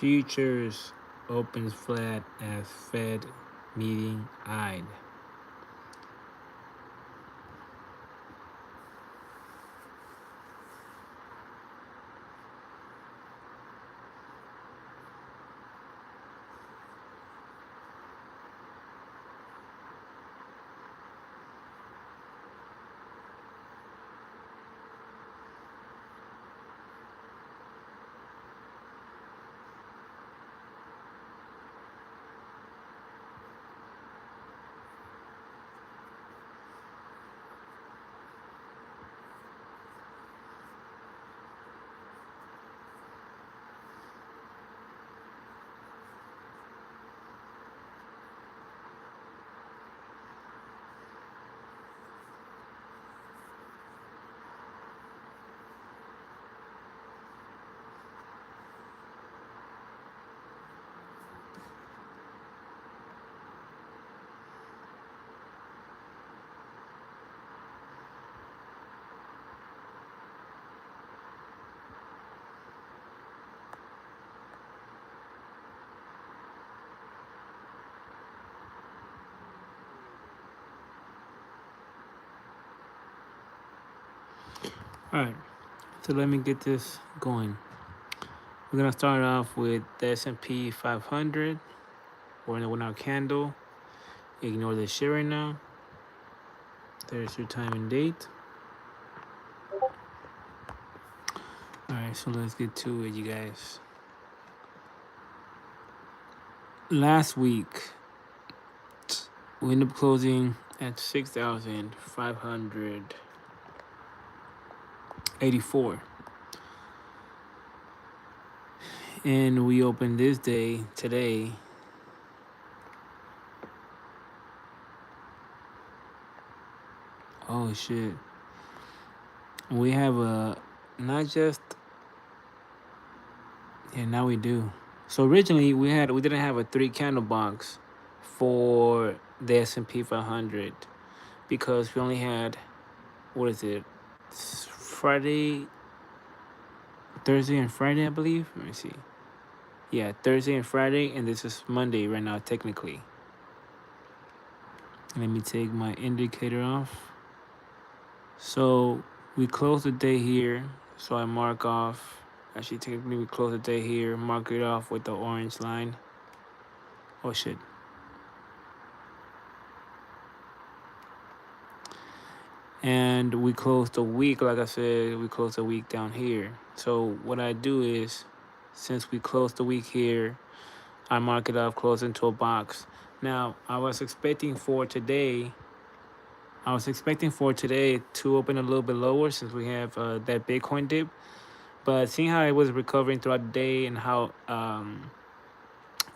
Futures opens flat as Fed meeting eyed. All right, so let me get this going. We're gonna start off with the S&P 500. We're in the 1 hour candle. Ignore this shit right now. There's your time and date. All right, so let's get to it, you guys. Last week, we ended up closing at 6,584. And we opened this day today. Oh shit. We have a not just yeah, now we do. So originally we didn't have a 3 candle box for the S&P 500 because we only had, what is it? Friday, Thursday and Friday, I believe. Let me see. Yeah, Thursday and Friday, and this is Monday right now, technically. Let me take my indicator off. So we close the day here. So I mark off. Actually, technically, we close the day here. Mark it off with the orange line. Oh shit. And we closed the week, like I said, we closed the week down here. So what I do is, since we closed the week here, I mark it off, close into a box. Now, I was expecting for today to open a little bit lower since we have that Bitcoin dip. But seeing how it was recovering throughout the day and how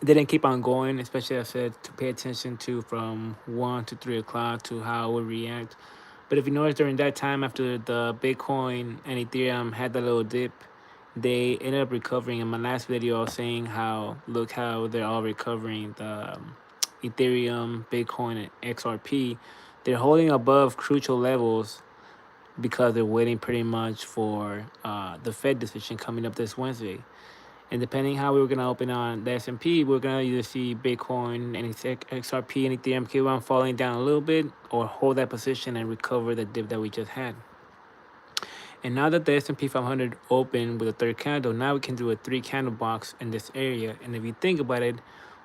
it didn't keep on going, especially I said to pay attention to from 1 to 3 o'clock to how it would react. But if you notice during that time after the Bitcoin and Ethereum had that little dip, they ended up recovering. In my last video, I was saying how look how they're all recovering. The Ethereum, Bitcoin, and XRP, they're holding above crucial levels because they're waiting pretty much for the Fed decision coming up this Wednesday. And depending how we were gonna open on the S&P, we're gonna either see Bitcoin and XRP and Ethereum keep on falling down a little bit, or hold that position and recover the dip that we just had. And now that the S&P 500 opened with a 3rd candle, now we can do a 3 candle box in this area. And if you think about it,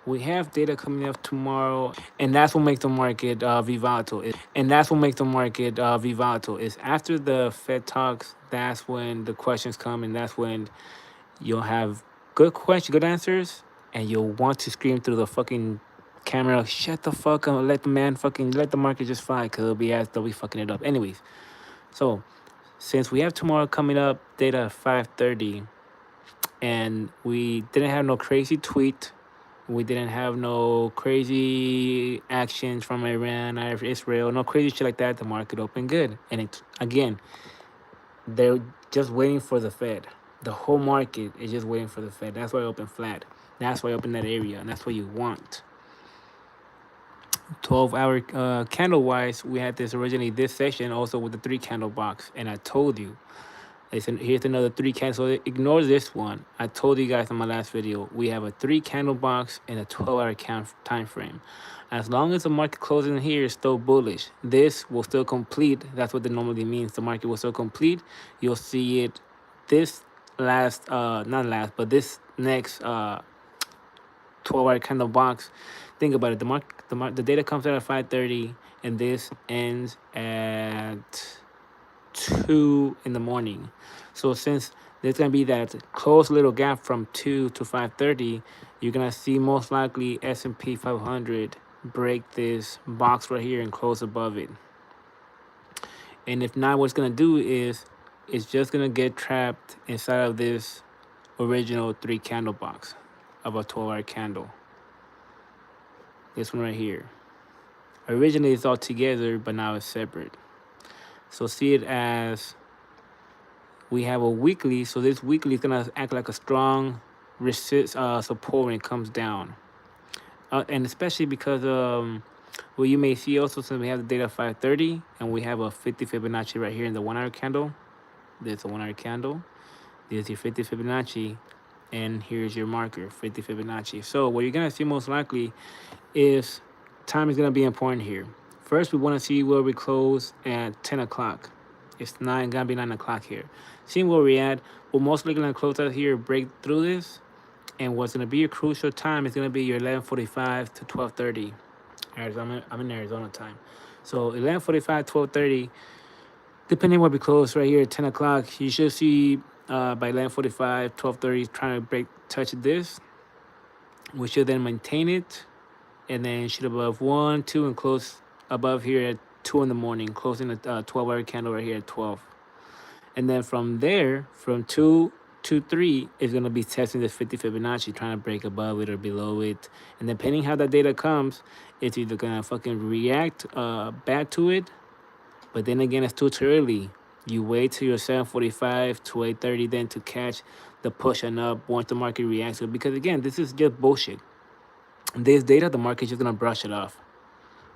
we have data coming up tomorrow, and that's what makes the market be volatile. Is after the Fed talks, that's when the questions come, and that's when you'll have good answers, and you'll want to scream through the fucking camera, "Shut the fuck up! Let the market just fly," because it'll be as though we fucking it up. Anyways, so since we have tomorrow coming up, data at 5:30, and we didn't have no crazy tweet, we didn't have no crazy actions from Iran or Israel, no crazy shit like that. The market opened good, and it again, they're just waiting for the Fed. The whole market is just waiting for the Fed. That's why I open flat. That's why I open that area, and that's what you want. 12-hour candle wise, we had this originally this session also with the 3 candle box, and I told you Listen, here's another 3 candle. So ignore this one. I told you guys in my last video, we have a 3 candle box and a 12-hour time frame. As long as the market closing here is still bullish, this will still complete. That's what it normally means. The market will still complete. You'll see it this last, not last, but this next 12-hour candle box. Think about it. The data comes out at 5:30, and this ends at 2 in the morning. So since there's gonna be that close little gap from 2 to 5:30, you're gonna see most likely S&P 500 break this box right here and close above it. And if not, what's gonna do is it's just gonna get trapped inside of this original 3 candle box of a 12-hour candle. This one right here. Originally it's all together, but now it's separate. So see it as we have a weekly. So this weekly is gonna act like a strong support when it comes down, and especially because well, you may see also, since we have the data 5:30 and we have a 50 Fibonacci right here in the 1-hour candle. There's a 1-hour candle. There's your 50 Fibonacci, and here's your marker, 50 Fibonacci. So what you're gonna see most likely is time is gonna be important here. First, we want to see where we close at 10 o'clock. It's gonna be 9 o'clock here. Seeing where we're at, we're mostly gonna close out here, break through this, and what's gonna be a crucial time is gonna be your 11:45 to 12:30. I'm in Arizona time, so 11:45, 12:30. Depending where we close right here at 10 o'clock, you should see by 11:45, 12:30, trying to touch this. We should then maintain it, and then shoot above 1, 2, and close above here at 2 in the morning, closing the 12-hour candle right here at 12. And then from there, from 2 to 3, is going to be testing this 50 Fibonacci, trying to break above it or below it. And depending how that data comes, it's either going to fucking react back to it, but then again, it's too early. You wait till your 7:45 to 8:30 then to catch the push and up once the market reacts to it. Because again, this is just bullshit. This data, the market's just gonna brush it off.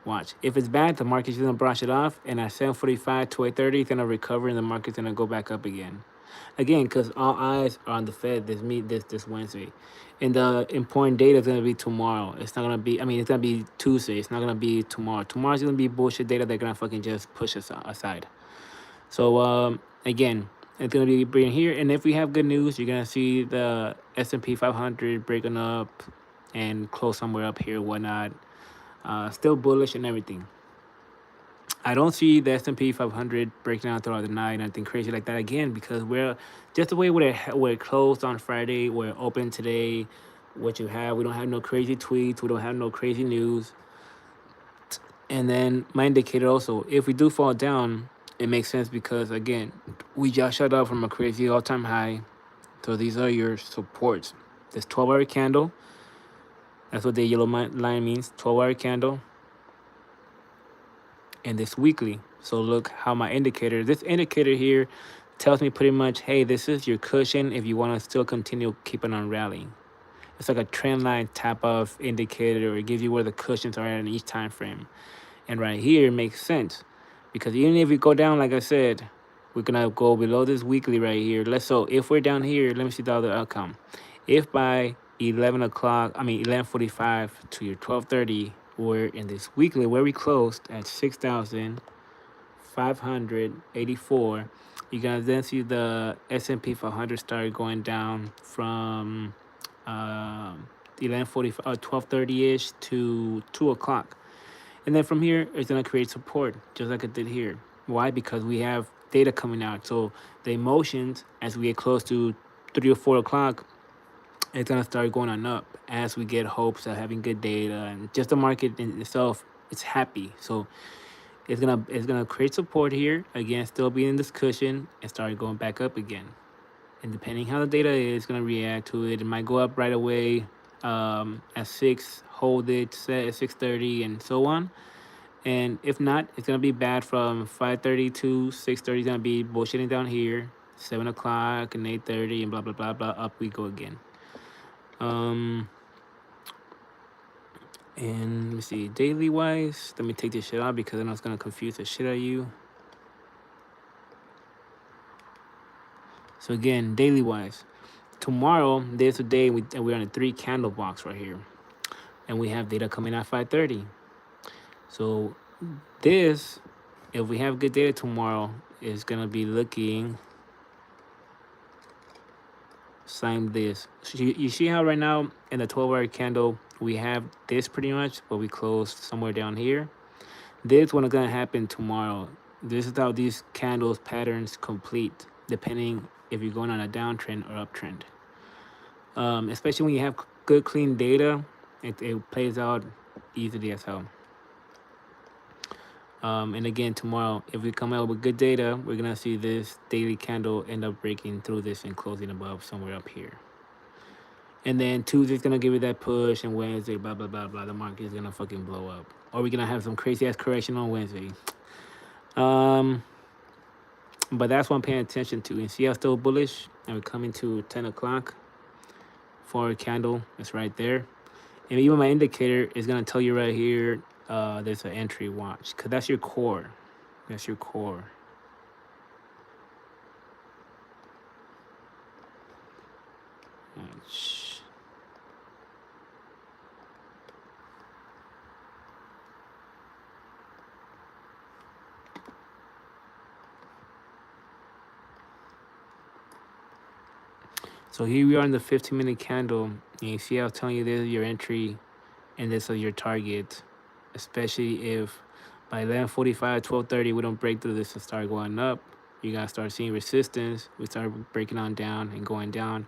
Watch. If it's bad, the market's just gonna brush it off, and at 7:45 to 8:30, it's gonna recover, and the market's gonna go back up again. Again, because all eyes are on the Fed this Wednesday, and the important data is gonna be tomorrow. It's not gonna be. I mean, it's gonna be Tuesday. It's not gonna be tomorrow. Tomorrow's gonna be bullshit data. They're gonna fucking just push us aside. So again, it's gonna be bringing here, and if we have good news, you're gonna see the S&P 500 breaking up and close somewhere up here, whatnot. Still bullish and everything. I don't see the S&P 500 breaking out throughout the night, anything crazy like that again, because we're just the way we're closed on Friday, we're open today. What you have, we don't have no crazy tweets, we don't have no crazy news. And then my indicator also, if we do fall down, it makes sense because again, we just shut up from a crazy all-time high. So these are your supports. This 12-hour candle, that's what the yellow line means, 12-hour candle. And this weekly. So look how my indicator, this indicator here tells me pretty much, hey, this is your cushion if you want to still continue keeping on rallying. It's like a trend line type of indicator. It gives you where the cushions are at in each time frame. And right here makes sense because even if we go down, like I said, we're gonna go below this weekly right here. So if we're down here, let me see the other outcome. If by 11:45 to your 12:30, we're in this weekly where we closed at 6,584, you're gonna then see the S&P 500 start going down from 12:30ish to 2 o'clock. And then from here, it's going to create support, just like it did here. Why? Because we have data coming out. So the emotions, as we get close to 3 or 4 o'clock, it's going to start going on up as we get hopes of having good data. And just the market in itself, it's happy. So it's gonna create support here. Again, still being in this cushion and start going back up again. And depending how the data is, it's going to react to it. It might go up right away at 6, hold it, set at 6:30, and so on. And if not, it's going to be bad from 5:30 to 6:30. It's going to be bullshitting down here, 7 o'clock and 8:30, and blah, blah, blah, blah. Up we go again. And let me see, daily wise, let me take this shit out because I know it's going to confuse the shit out of you. So again, daily wise, tomorrow there's a day we're on a 3 candle box right here, and we have data coming at 5:30. So this, if we have good data tomorrow, is gonna be looking same this. So you see how right now in the 12-hour candle we have this pretty much, but we closed somewhere down here. This one is gonna happen tomorrow. This is how these candles patterns complete, depending if you're going on a downtrend or uptrend. Especially when you have good clean data, it plays out easily as hell. And again, tomorrow, if we come out with good data, we're gonna see this daily candle end up breaking through this and closing above somewhere up here. And then Tuesday's gonna give it that push, and Wednesday, blah blah blah blah. The market is gonna fucking blow up, or we're gonna have some crazy ass correction on Wednesday. But that's what I'm paying attention to. And see how still bullish, and we're coming to 10 o'clock. For candle, it's right there. And even my indicator is gonna tell you right here. There's an entry. Watch, cause that's your core. That's your core. Watch. So here we are in the 15-minute candle. And you see how I was telling you this is your entry and this is your target. Especially if by 11:45, 12:30 we don't break through this and start going up. You gotta start seeing resistance. We start breaking on down and going down.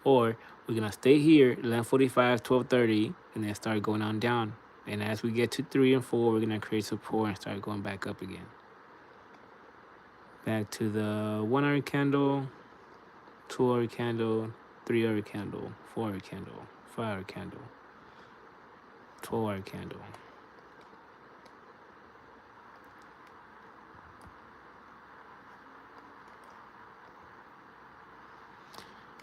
Or we're gonna stay here 11:45, 12:30, and then start going on down. And as we get to 3 and 4, we're gonna create support and start going back up again. Back to the 1-hour candle. 2-hour candle, 3-hour candle, 4-hour candle, 5-hour candle, 12-hour candle.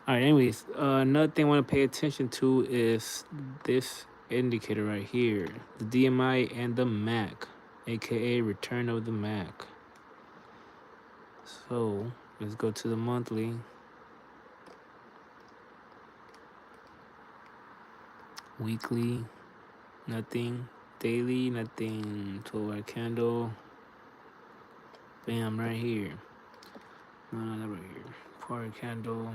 All right, anyways, another thing I want to pay attention to is this indicator right here, the DMI and the MAC, aka return of the MAC. So let's go to the monthly. Weekly, nothing. Daily, nothing. 12-hour candle. Bam, right here. No, not right here. 4-hour candle.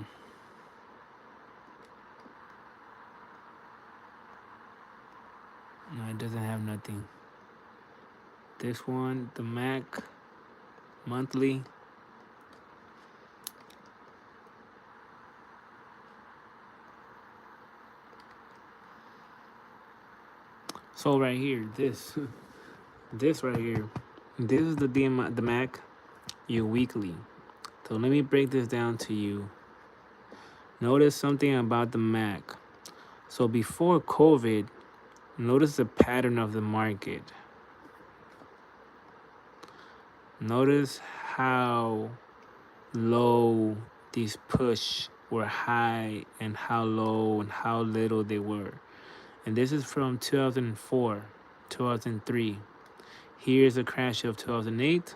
No, it doesn't have nothing. This one, the MAC, monthly. So right here, this right here, this is the DMI, the MAC, your weekly. So let me break this down to you. Notice something about the MAC. So before COVID, notice the pattern of the market. Notice how low these push were high and how low and how little they were. And this is from 2004, 2003. Here's the crash of 2008.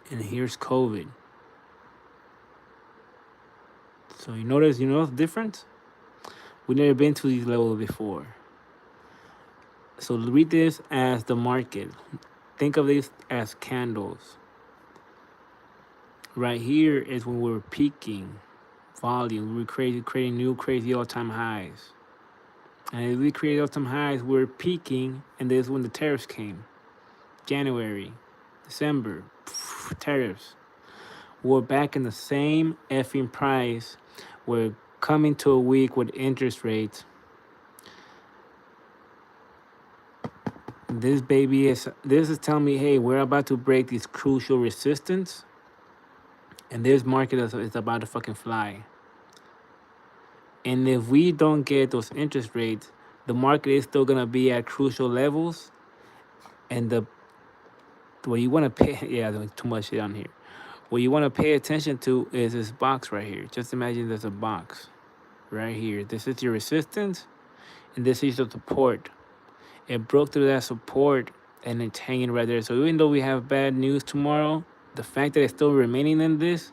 And here's COVID. So you notice the difference? We've never been to these levels before. So read this as the market. Think of this as candles. Right here is when we were peaking volume. We were creating new crazy all-time highs. And as we created all-time highs, we were peaking, and this is when the tariffs came. January, December, tariffs. We're back in the same effing price. We're coming to a week with interest rates. This is telling me, hey, we're about to break this crucial resistance, and this market is about to fucking fly. And if we don't get those interest rates, the market is still gonna be at crucial levels. And what you want to pay, yeah, there's too much shit on here. What you want to pay attention to is this box right here. Just imagine there's a box right here. This is your resistance, and this is your support. It broke through that support, and it's hanging right there. So even though we have bad news tomorrow, the fact that it's still remaining in this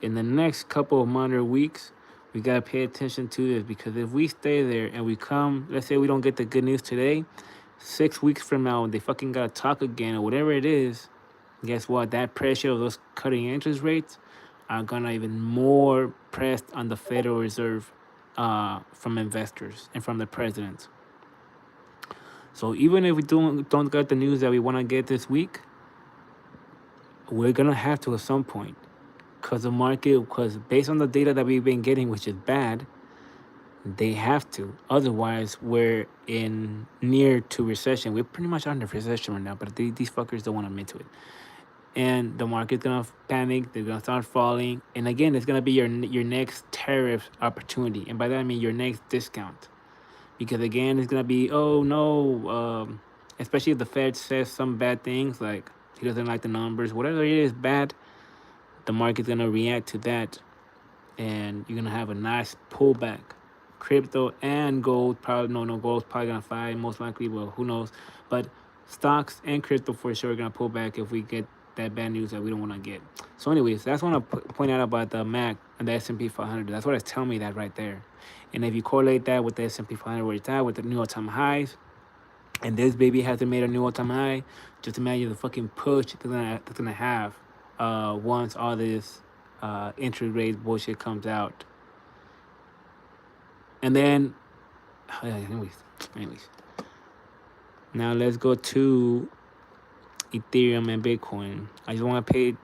in the next couple of months or weeks, we gotta pay attention to this, because if we stay there and we come, let's say we don't get the good news today, 6 weeks from now, when they fucking gotta talk again or whatever it is, guess what? That pressure of those cutting interest rates are gonna even more pressed on the Federal Reserve, from investors and from the president. So even if we don't get the news that we want to get this week, we're gonna have to at some point, because the market, because based on the data that we've been getting, which is bad, they have to. Otherwise, we're in near to recession. We're pretty much under recession right now, but these fuckers don't want to admit to it. And the market's gonna panic. They're gonna start falling, and again, it's gonna be your next tariff opportunity, and by that I mean your next discount, because again, it's gonna be, oh no, especially if the Fed says some bad things like he doesn't like the numbers, whatever it is bad, the market's gonna react to that, and you're gonna have a nice pullback. Crypto and gold probably, no, gold's probably gonna fly most likely. Well, who knows? But stocks and crypto for sure are gonna pull back if we get that bad news that we don't want to get. So, anyways, that's what I want to point out about the MAC and the S&P 500. That's what it's telling me that right there. And if you correlate that with the S&P 500 where it's at, with the new all-time highs, and this baby hasn't made a new all-time high, just imagine the fucking push that's gonna have once all this interest rate bullshit comes out. And then, anyways, now let's go to Ethereum and Bitcoin. I just want to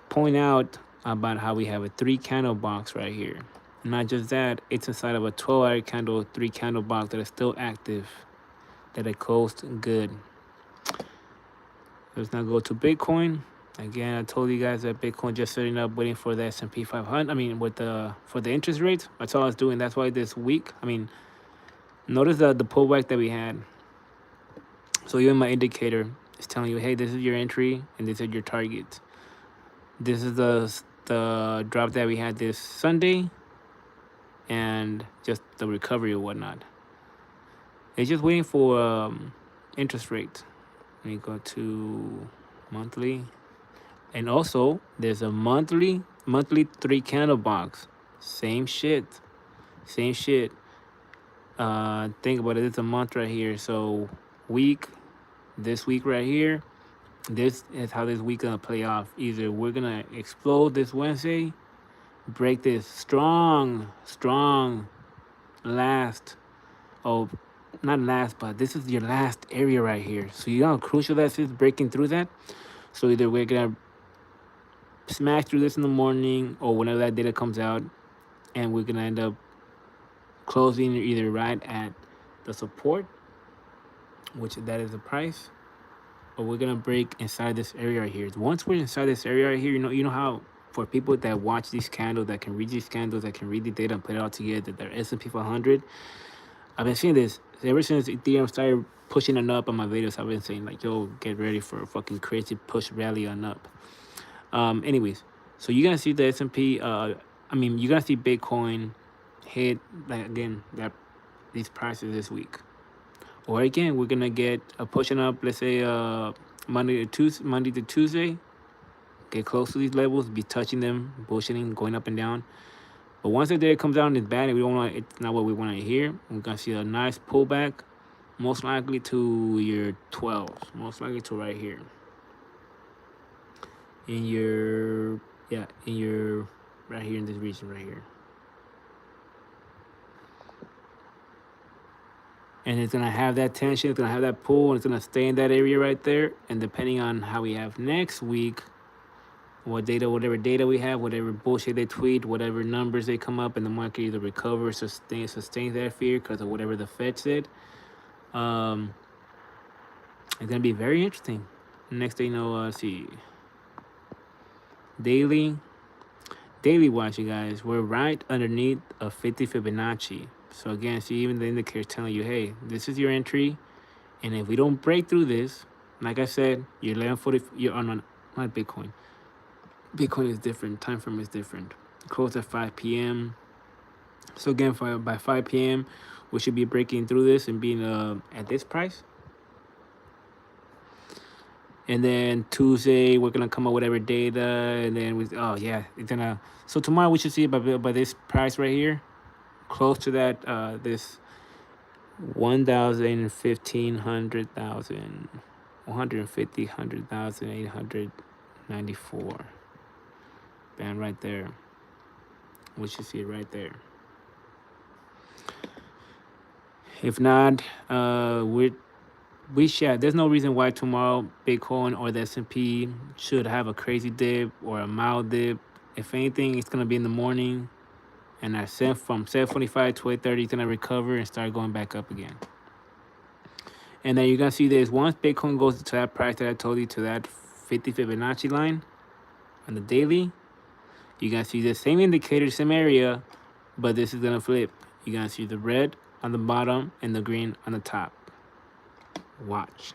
point out about how we have a 3-candle box right here. Not just that, it's inside of a 12-hour candle, 3-candle box that is still active, that it closed good. Let's now go to Bitcoin. Again, I told you guys that Bitcoin just setting up, waiting for the S&P 500. I mean, for the interest rates. That's all I was doing. That's why this week, notice the pullback that we had. So even my indicator is telling you, hey, this is your entry and this is your target. This is the drop that we had this Sunday, and just the recovery or whatnot. It's just waiting for interest rate. Let me go to monthly. And also, there's a monthly 3-candle box. Same shit. Think about it. It's a month right here. So this week right here, this is how this week gonna play off. Either we're gonna explode this Wednesday, break this strong last. Oh, not last, but this is your last area right here. So you know how crucial that is, breaking through that. So either we're gonna smash through this in the morning or whenever that data comes out, and we're gonna end up closing either right at the support, which that is the price, or we're gonna break inside this area right here. Once we're inside this area right here, you know how for people that watch these candles, that can read these candles, that can read the data and put it all together, their S&P 500. I've been seeing this ever since Ethereum started pushing it up on my videos. I've been saying like, yo, get ready for a fucking crazy push rally on up. Anyways, so you're gonna see the S&P. You're gonna see Bitcoin hit these prices this week, or again we're gonna get a pushing up. Let's say Monday to Tuesday, get close to these levels, be touching them, bullshitting, going up and down. But once the data comes down, it's bad, and it's not what we want to hear. We're gonna see a nice pullback, most likely to your 12s, most likely to right here. In your right here in this region right here. And it's gonna have that tension, it's gonna have that pull, and it's gonna stay in that area right there. And depending on how we have next week, whatever data we have, whatever bullshit they tweet, whatever numbers they come up, and the market either recovers or sustains that fear because of whatever the Fed said, it's gonna be very interesting. Next thing you know, see. Daily watch, you guys, we're right underneath a 50 Fibonacci. So again, see, even the indicator telling you, hey, this is your entry, and if we don't break through this, like I said, your 1140, you're on not Bitcoin. Bitcoin is different. Time frame is different. Close at 5 p.m. So again, by 5 p.m., we should be breaking through this and being at this price. And then Tuesday we're gonna come up with every data, and then oh yeah, it's gonna. So tomorrow we should see by this price right here, close to that this 1,000, 1,500,000, 150, 100,000, 894. Bam, right there. We should see it right there. If not, we should. There's no reason why tomorrow Bitcoin or the S&P should have a crazy dip or a mild dip. If anything, it's gonna be in the morning, and from 7:45 to 8:30, it's gonna recover and start going back up again. And then you're gonna see this once Bitcoin goes to that price that I told you, to that 50 Fibonacci line on the daily, you're gonna see the same indicator, same area, but this is gonna flip. You're gonna see the red on the bottom and the green on the top. Watch.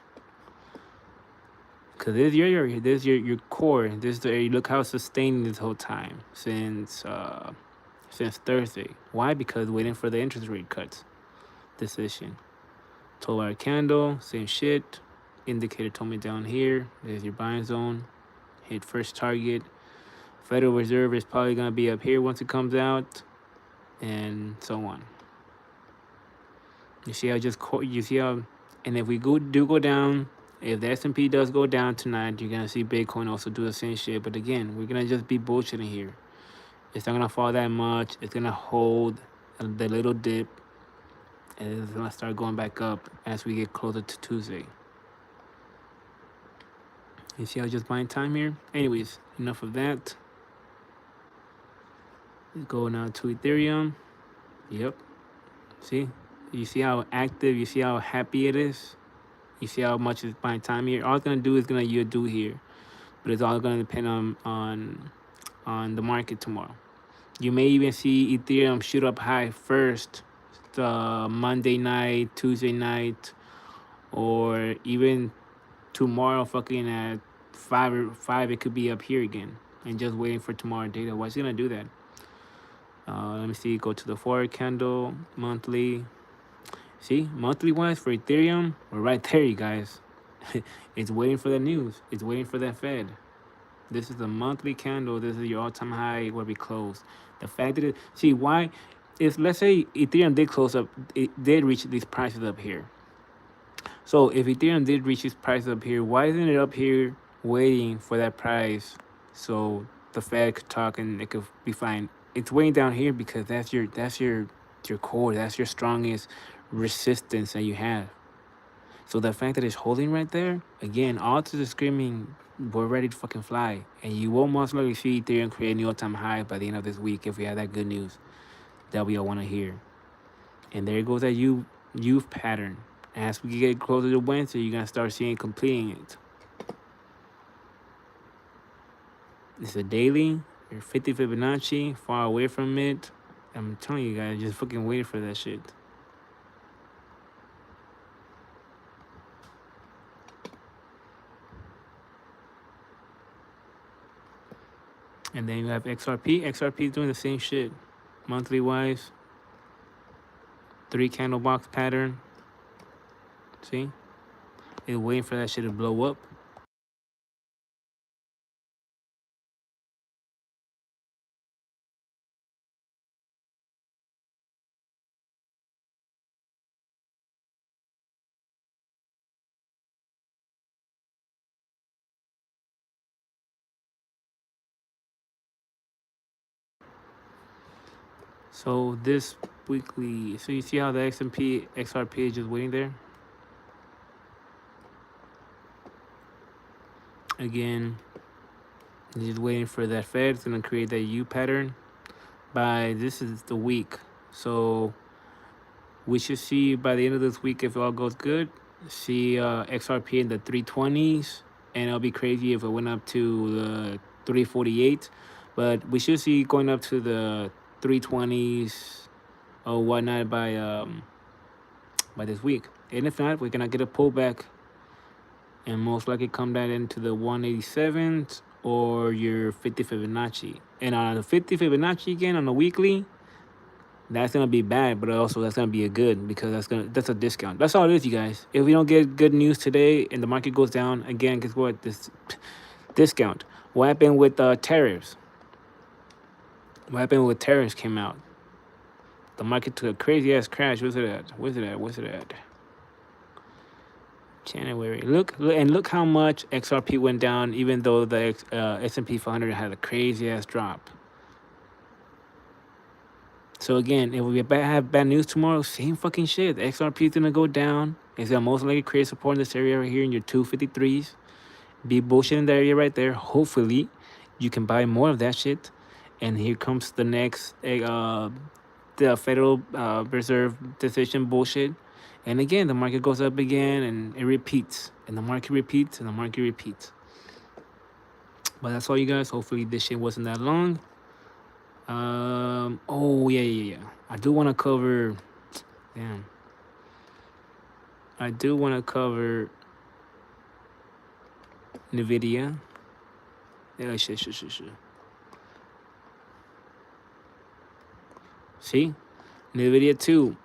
Cause this is your core. This is the, look how it's sustaining this whole time since Thursday. Why? Because waiting for the interest rate cuts decision. 12-hour candle, same shit. Indicator told me down here. There's your buying zone. Hit first target. Federal Reserve is probably gonna be up here once it comes out, and so on. You see how and if we do go down, if the S&P does go down tonight, you're gonna see Bitcoin also do the same shit. But again, we're gonna just be bullshitting here. It's not gonna fall that much. It's gonna hold the little dip, and it's gonna start going back up as we get closer to Tuesday. You see how I'm just buying time here? Anyways, enough of that. Let's go now to Ethereum. Yep. See? You see how active, you see how happy it is? You see how much it's buying time here? All it's gonna do is gonna do here. But it's all gonna depend on the market tomorrow. You may even see Ethereum shoot up high first, Monday night, Tuesday night, or even tomorrow fucking at 5 it could be up here again and just waiting for tomorrow data. What's gonna do that? Let me see, go to the forward candle, monthly. See, monthly wise for Ethereum, we're right there, you guys. It's waiting for the news. It's waiting for that Fed. This is the monthly candle. This is your all-time high where we closed. The fact that see why, if let's say Ethereum did close up, it did reach these prices up here. So if Ethereum did reach these prices up here, why isn't it up here waiting for that price so the Fed could talk and it could be fine? It's waiting down here because that's your core. That's your strongest resistance that you have. So the fact that it's holding right there, again, all to the screaming, we're ready to fucking fly. And you will most likely see Ethereum create a new all-time high by the end of this week if we have that good news that we all want to hear. And there goes that youth pattern. As we get closer to Wednesday, you're going to start seeing completing it. It's a daily. You're 50 Fibonacci, far away from it. I'm telling you guys, just fucking wait for that shit. And then you have XRP. XRP is doing the same shit. Monthly wise. 3 candle box pattern. See? It's waiting for that shit to blow up. So this weekly, so you see how the XMP XRP is just waiting there? Again, just waiting for that Fed. It's gonna create that U pattern by this is the week. So we should see by the end of this week, if it all goes good, see XRP in the 320s, and it'll be crazy if it went up to the 348. But we should see going up to the 320s or whatnot by this week. And if not, we're gonna get a pullback and most likely come down into the 187s or your 50 Fibonacci. And on the 50 Fibonacci again on the weekly, that's gonna be bad, but also that's gonna be a good because that's a discount. That's all it is, you guys. If we don't get good news today and the market goes down again, guess what? This discount. What happened with tariffs? What happened with tariffs came out? The market took a crazy ass crash. Where's it at? Where's it at? Where's it at? January. Look how much XRP went down, even though the S&P 500 had a crazy ass drop. So again, if we have bad news tomorrow, same fucking shit. The XRP is gonna go down. It's gonna most likely create support in this area right here in your 253s. Be bullshit in that area right there. Hopefully, you can buy more of that shit. And here comes the next the Federal Reserve decision bullshit. And again, the market goes up again and it repeats. And the market repeats and the market repeats. But that's all, you guys. Hopefully this shit wasn't that long. Oh yeah. I do want to cover. Damn. I do want to cover Nvidia. Yeah, shit. See, Nvidia too.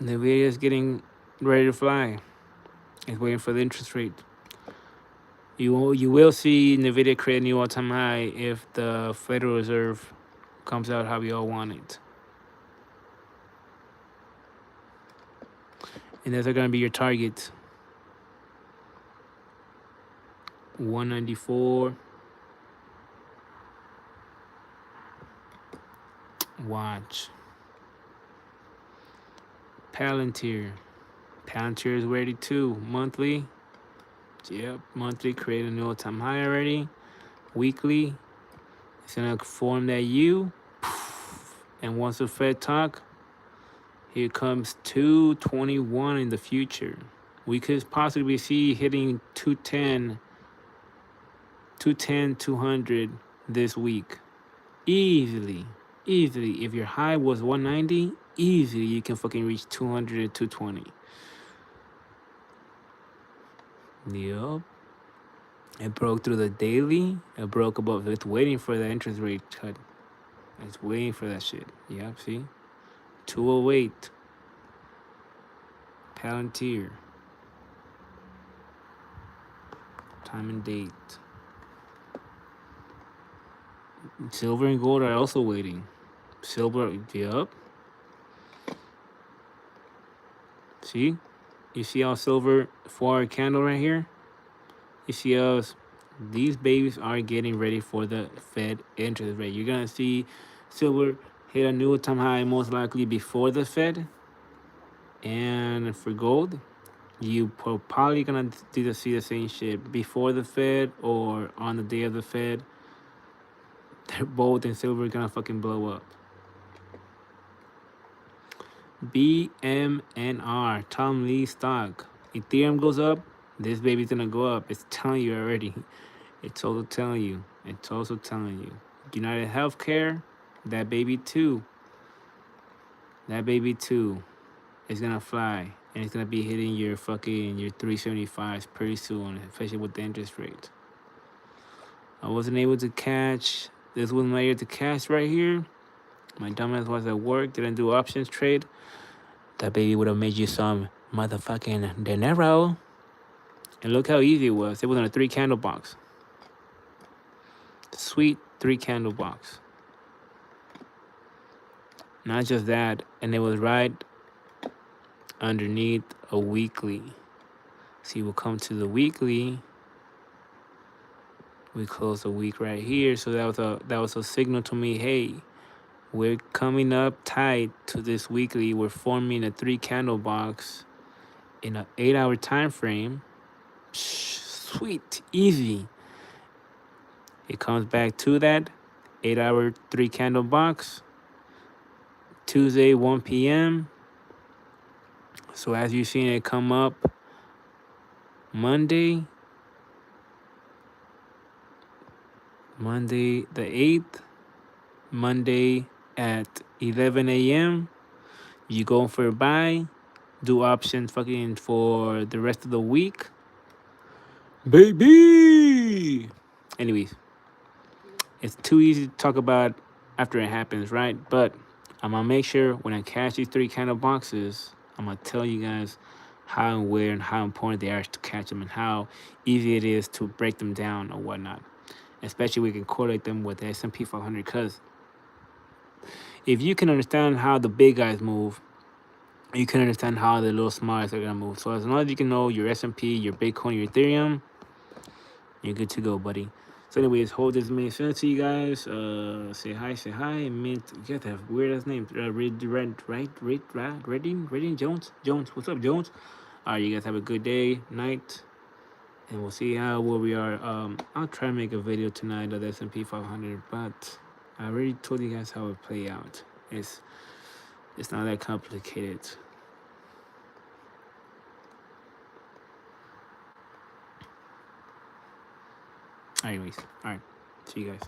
Nvidia is getting ready to fly. It's waiting for the interest rate. You will see Nvidia create a new all-time high if the Federal Reserve comes out how we all want it. And those are gonna be your targets. 194. Watch. Palantir. Palantir is ready too. Monthly. Yep, monthly create a new all-time high already. Weekly. It's gonna form that U. And once the Fed talk, here comes 221 in the future. We could possibly see hitting 210, 200 this week. Easily. If your high was 190, easily you can fucking reach 200 and 220. Yup. It broke through the daily. It broke above. It's waiting for the interest rate cut. It's waiting for that shit. Yep, see? 208. Palantir. Time and date. Silver and gold are also waiting. Silver, yup. See? You see how silver 4-hour candle right here? You see how these babies are getting ready for the Fed interest rate. You're going to see silver hit a new all-time high most likely before the Fed. And for gold, you probably going to see the same shit before the Fed or on the day of the Fed. They're both and silver going to fucking blow up. BMNR, Tom Lee stock. Ethereum goes up, this baby's gonna go up. It's telling you already. It's also telling you. United Healthcare, that baby too. Is gonna fly. And it's gonna be hitting your 375s pretty soon, especially with the interest rate. I wasn't able to catch. This wasn't able to catch right here. My dumbass was at work, didn't do options trade. That baby would have made you some motherfucking dinero. And look how easy it was. It was on a 3-candle box. Sweet 3-candle box. Not just that, and it was right underneath a weekly. See, we'll come to the weekly. We close the week right here. So that was a signal to me, hey, we're coming up tight to this weekly. We're forming a 3-candle box in an 8-hour time frame. Sweet, easy. It comes back to that 8-hour 3-candle box. Tuesday, 1 p.m. So as you've seen it come up Monday the 8th, Monday at 11 a.m. You go for a buy, do options fucking for the rest of the week. Baby! Anyways, it's too easy to talk about after it happens, right? But I'm gonna make sure when I catch these 3 candle boxes, I'm gonna tell you guys how and where and how important they are to catch them and how easy it is to break them down or whatnot. Especially we can correlate them with the S&P 500, because if you can understand how the big guys move, you can understand how the little small guys are gonna move. So as long as you can know your S&P, your Bitcoin, your Ethereum, you're good to go, buddy. So anyways, hold this main sense to you guys. Say hi, say hi. Mint, you guys have weird ass names. Redding Jones. What's up, Jones? All right, you guys have a good day, night, and we'll see how where we are. I'll try and make a video tonight of the S&P 500, but I already told you guys how it play out. It's not that complicated. Anyways, all right. See you guys.